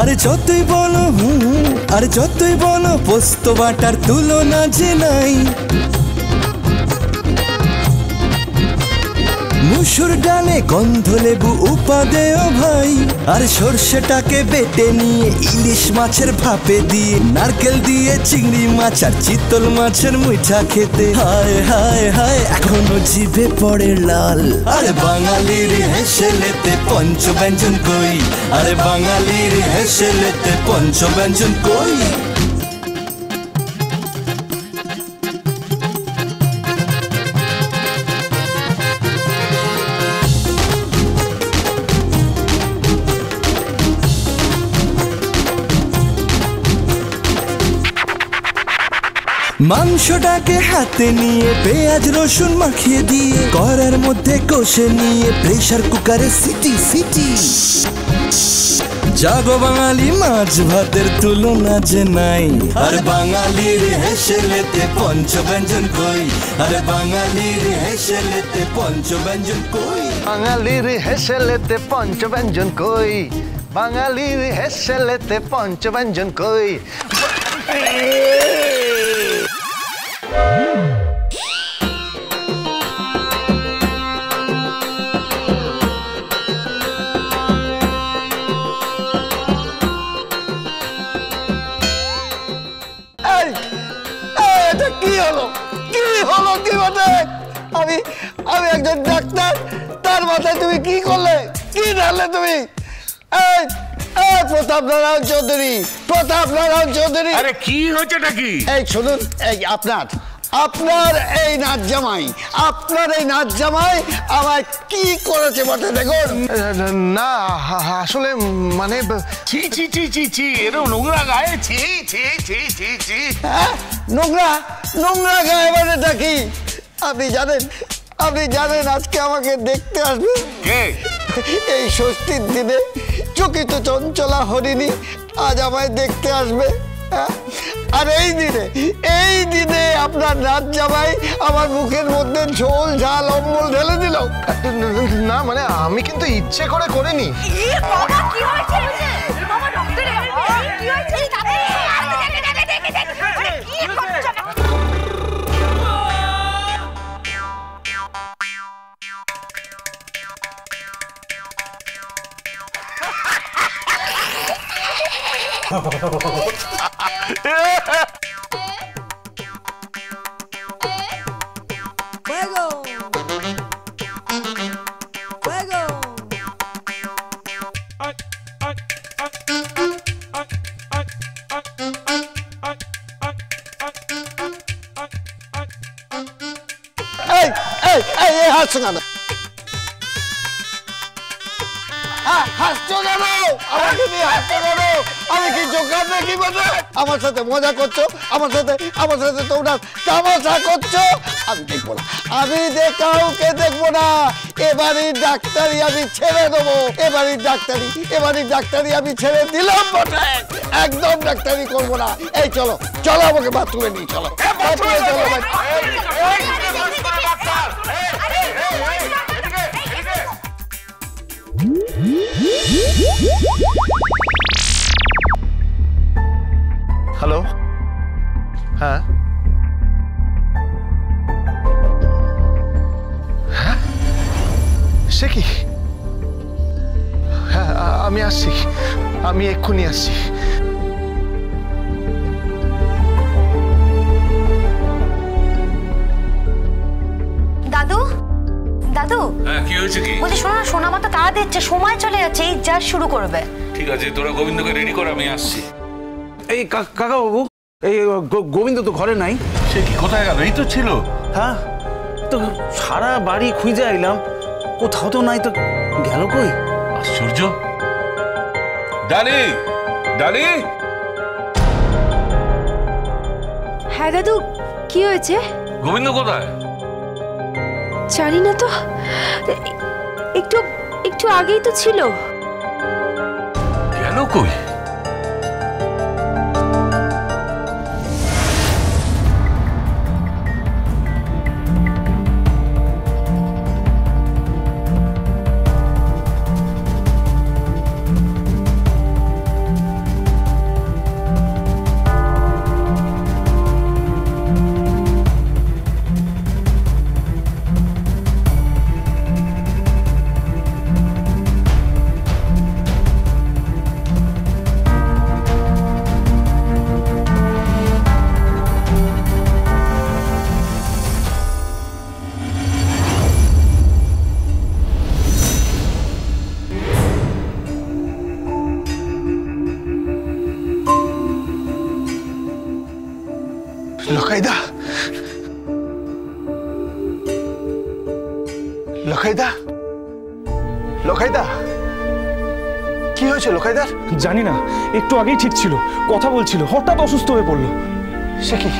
আরে যতই বলো আরে যতই বলো পোস্ত বাটার তুলনা যে নাই। মুসুর ডালে গন্ধ লেবু উপাদেয় ভাই। আর সর্ষেটাকে বেটে নিয়ে ইলিশ মাছের ভাপে দিয়ে, নারকেল দিয়ে চিংড়ি মাছ আর চিতল মাছের মুইঠা খেতে হায় হায় হায় এখনো জিভে পড়ে লাল। আরে বাঙালির হেসেলেতে পঞ্চব্যঞ্জন কই, আরে বাঙালির হেসেলেতে পঞ্চব্যঞ্জন কই। মাংসটাকে হাতে নিয়ে পেঁয়াজ রসুন মাখিয়ে দিয়ে, কড়ার মধ্যে কষে নিয়ে প্রেসার কুকারে সিটি সিটি। জাগো বাঙালি মাছ ভাতের তুলনা যে নাই। আর বাঙালির হেসেলেতে পঞ্চব্যঞ্জন কই, আরে বাঙালির হেসেলেতে পঞ্চব্যঞ্জন কই। বাঙালির হেসেলেতে পঞ্চব্যঞ্জন কই, বাঙালির হেসেলেতে পঞ্চব্যঞ্জন কই। আমি একজন ডাক্তার, তার মাথায় তুমি কি করলে, কি ঢাললে তুমি? প্রতাপ নারায়ণ চৌধুরী, প্রতাপ নারায়ণ চৌধুরী। আরে কি হয়েছে নাকি? এই শুনুন, এই আপনার এই নাচ জামাই, আপনার এই নাচ জামাই আমায় কি করেছে বটে দেখুন। না আসলে মানে ছি ছি ছি ছি ছি, এরকম নোংরা গায়ে ছি ছি ছি ছি ছি। নোংরা নোংরা গায়ে মানেটা কি? আপনি জানেন আজকে আমাকে দেখতে আসবে কে? এই ষষ্ঠীর দিনে চকিত চঞ্চলা হরিণী আজ আমায় দেখতে আসবে। আর এই দিনে আপনার নাচ জামাই আমার মুখের মধ্যে ঝোল ঝাল অম্বল ঢেলে দিল। না মানে আমি কিন্তু ইচ্ছে করে করিনি। হাসছো কেন? আমি কি জোকার নাকি? আমার সাথে মজা করছো, আমার সাথে তোমরা তামাশা করছো। আমি দেখবো না, আমি কাউকে দেখবো না। এবারের ডাক্তারি আমি ছেড়ে দেবো, এবারের ডাক্তারি আমি ছেড়ে দিলাম বটে। একদম ডাক্তারি করবো না। এই চলো আমাকে বাথরুমে নিয়ে চলো, বাথরুমে চলো। হ্যালো, হ্যাঁ সে কি? হ্যাঁ আমি আসছি, আমি এক্ষুনি আসছি। দাদু দাদু, কি হয়েছে? কি বলছি শোনো না, সোনা মাতা তাড়া দিচ্ছে, সময় চলে যাচ্ছে, এই যা শুরু করবে। ঠিক আছে, তোরা গোবিন্দকে রেডি কর, আমি আসছি। এই কাকা বাবু, এই গোবিন্দ তো ঘরে নাই। সে কি কোথায় গেল? এই তো ছিল। হ্যাঁ তো সারা বাড়ি খুঁজে আইলাম, কোথাও তো নাই, তো গেল কই? আশ্চর্য। ডালি ডালি। হ্যাঁ দাদু, কি হয়েছে? গোবিন্দ কোথায়? জানি না তো, একটু আগেই তো ছিল। গেল কই? লখাইদা, লখাইদা, লখাইদা, কি হয়েছে লখাইদার? জানি না, একটু আগেই ঠিক ছিল, কথা বলছিল, হঠাৎ অসুস্থ হয়ে পড়লো। সে কি?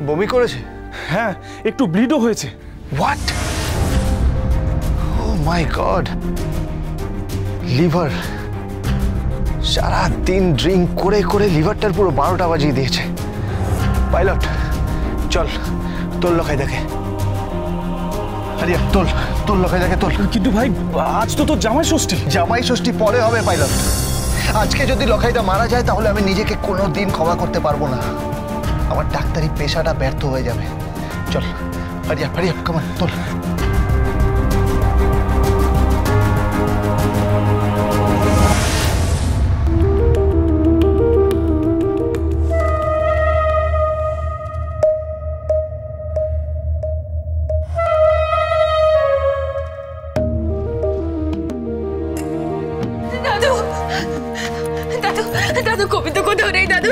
বমি করেছে? হ্যাঁ, একটু ব্লিডও হয়েছে। What? Oh my god, liver. সারা দিন ড্রিঙ্ক করে করে লিভারটার পুরো 12টা বাজিয়ে দিয়েছে। পাইলট, চল তোল লখাইদাকে। হারিয়া তোল, তোল লখাইদাকে তোল। কিন্তু ভাই, আজ তো তোর জামাই ষষ্ঠী। জামাই ষষ্ঠী পরে হবে পাইলট। আজকে যদি লখাইদা মারা যায় তাহলে আমি নিজেকে কোনোদিন ক্ষমা করতে পারবো না। আমার ডাক্তারি পেশাটা ব্যর্থ হয়ে যাবে। চল হারিয়া, হারিয়া, কামান তোল। দাদু, দাদু, দাদু, গোবিন্দ কোথাও নেই দাদু।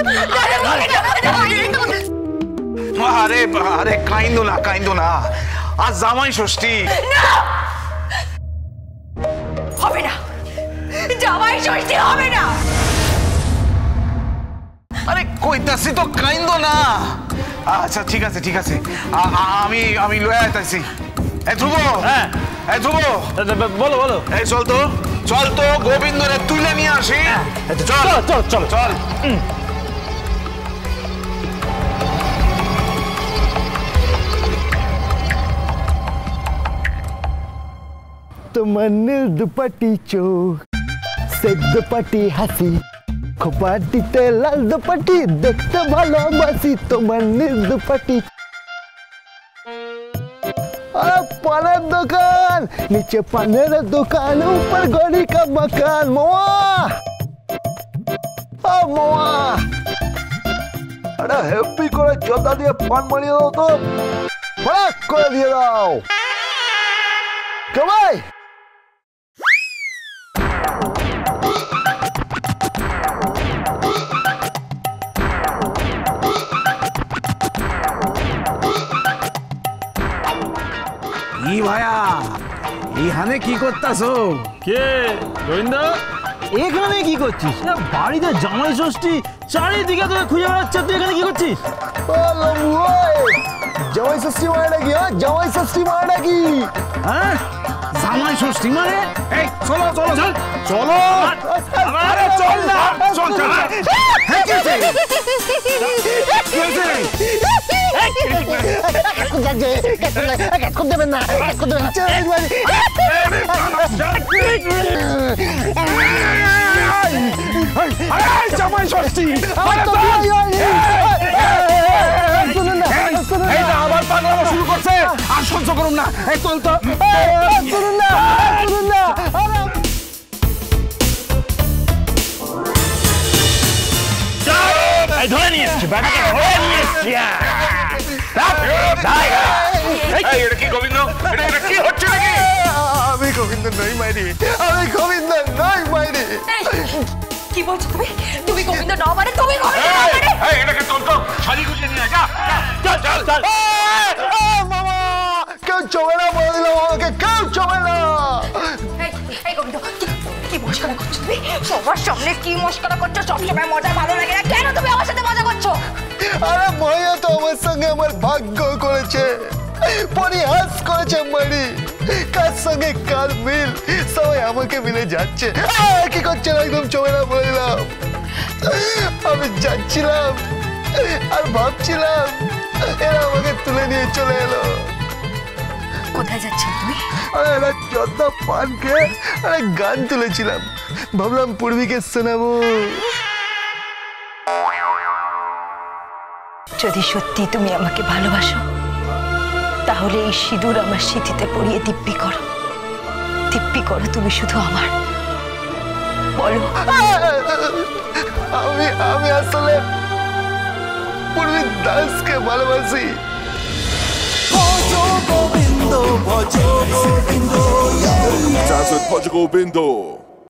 আরে আরে কাইন্দো না, কাইন্দো না, আজ জামাই ষষ্ঠী। হবে না, জামাই ষষ্ঠী হবে না। আরে কইতাছি তো, কাইন্দো না। আচ্ছা ঠিক আছে, ঠিক আছে, আমি লয়ে আইতাছি। এই ধ্রুব, হ্যাঁ এই ধ্রুব, বলো বলো। এই চল তো, চল তো, গোবিন্দরে তুলে নিয়ে আসি। চল চল চল চল। তোমার নীল দুপাটি চোখ, সে দুপাটি হাসি, খোপাটিতে লাল দুপাটি, দেখতে ভালোবাসি তোমার নীল দুপাটি। পানের দোকান, নিচে পানের দোকান, উপর ঘড়ি কা মকান। মামা, ও মামা, আরে হ্যাপি করে জলদা দিয়ে পান মারিয়ে দাও তো, ফাঁক করে দিয়ে দাও। কমাই কি ভাইয়া, এইখানে কি করতাছো? কে গোবিন্দ? এখানে কি করছিস? বাড়িতে জামাই ষষ্ঠী, চারিদিকে তোকে খুঁজে বেড়াচ্ছে, তুই এখানে কি করছিস? জামাই ষষ্ঠী মানে নাকি? হ্যাঁ, জামাই ষষ্ঠী মানে নাকি? হ্যাঁ, জামাই ষষ্ঠী মানে? এই চলো চলো চল, চলো। আরে চল না, চল চল। কি হয়েছে? দেবেন না, জামাই ষষ্ঠী আবার পাগলামো শুরু করছে, আর সহ্য করুন না। এই চল তো, শুনুন না, শুনুন না। ধরে নিয়ে এসছি, ব্যাটাকে ধরে নিয়ে এসছি। এটা কি গোবিন্দ? এটা কি হচ্ছে নাকি? আমি গোবিন্দ নই মাইরি, আমি গোবিন্দ নই মাইরি। কি বলছো তুমি? তুমি গোবিন্দ নাও মানে তুমি গোবিন্দ নাও মানে? এটাকে চল তো, শাড়ি গুছিয়ে নিয়ে যা। চল চল চল। মামা, কেউ চবে না বলে দিলাম আমাকে, কেউ চবে না। এই গোবিন্দ, কি মস্করা করছো তুমি? সবার সামনে কি মস্করা করছো? সবসময় মজা ভালো লাগে না, কেন তুমি আমার সাথে মজা করছো? আরে মাইয়া তো আমার সঙ্গে আমার ভাগ্য করেছে, পরিহাস করেছে মারি। কার সঙ্গে কার মিল, সবাই আমাকে মিলে যাচ্ছে। কি করছে না, একদম চবে না বলে দিলাম। আমি যাচ্ছিলাম আর ভাবছিলাম, এরা আমাকে তুলে নিয়ে চলে এলো। কোথায় যাচ্ছো তুমি? আরে এরা যত পান খেয়ে আরে গান তুলেছিলাম, ভাবলাম পূর্বীকে শোনাবো। যদি সত্যি তুমি আমাকে ভালোবাসো, তাহলে এই সিঁদুর আমার সিঁথিতে পরিয়ে দিব্যি করো। দিব্যি করো তুমি শুধু আমার। বলো। আমি আসলে পূর্বী দাসকে ভালোবাসি। গোবিন্দ ভজ Govinda Dance with Bhaja Govindo.